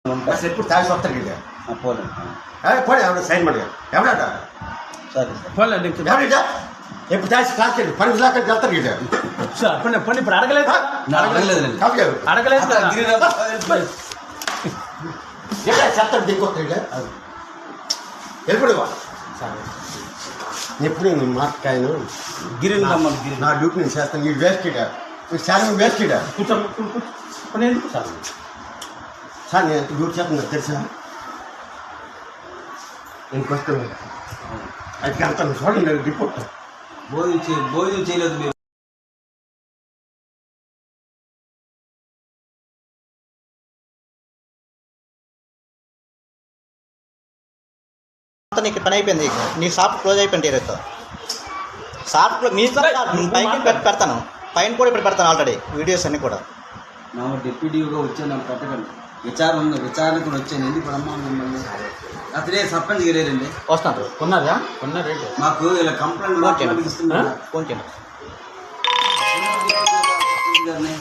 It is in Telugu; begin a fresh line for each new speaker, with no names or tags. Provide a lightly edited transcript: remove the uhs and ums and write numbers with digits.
ఎప్పుడు తాగి వస్తాడు పోనీ ఎవడ సైన్ పడి ఎవడ ఎప్పుడు తాగి క్లాస్ పని దాకా వెళ్తారు
పని ఇప్పుడు అడగలేదు
చెప్తాడు దిగొస్తాడు ఎప్పుడు ఎప్పుడు మాకాయను
గిరి
నా డ్యూటీ నేను చేస్తాను ఈ వేస్ట్ చాలా వేస్ట్
ఎందుకు సార్
సార్ నేను డ్యూటీ చేస్తున్నా తెలుసా నేను వస్తాను అది వెళ్తాను చూడండి రిపోర్ట్
భోజనం చేయలేదు మీరు
నీకు పని అయిపోయింది నీ షాప్ క్లోజ్ అయిపోయింది ఈరోజు షాప్ మీ పైకి పెడతాను పైన కూడా ఇప్పుడు పెడతాను ఆల్రెడీ వీడియోస్ అన్నీ కూడా
నా డిప్యూటీగా వచ్చాను నాకు పెట్టకండి విచారణ కూడా వచ్చాను ఎందుకు అమ్మా మిమ్మల్ని అతనే సర్పంచ్ గిరేరండి
వస్తాను
కొన్నారా మాకు ఇలా కంప్లైంట్ ఇస్తున్నారు
ఫోన్ చేయండి
గారిని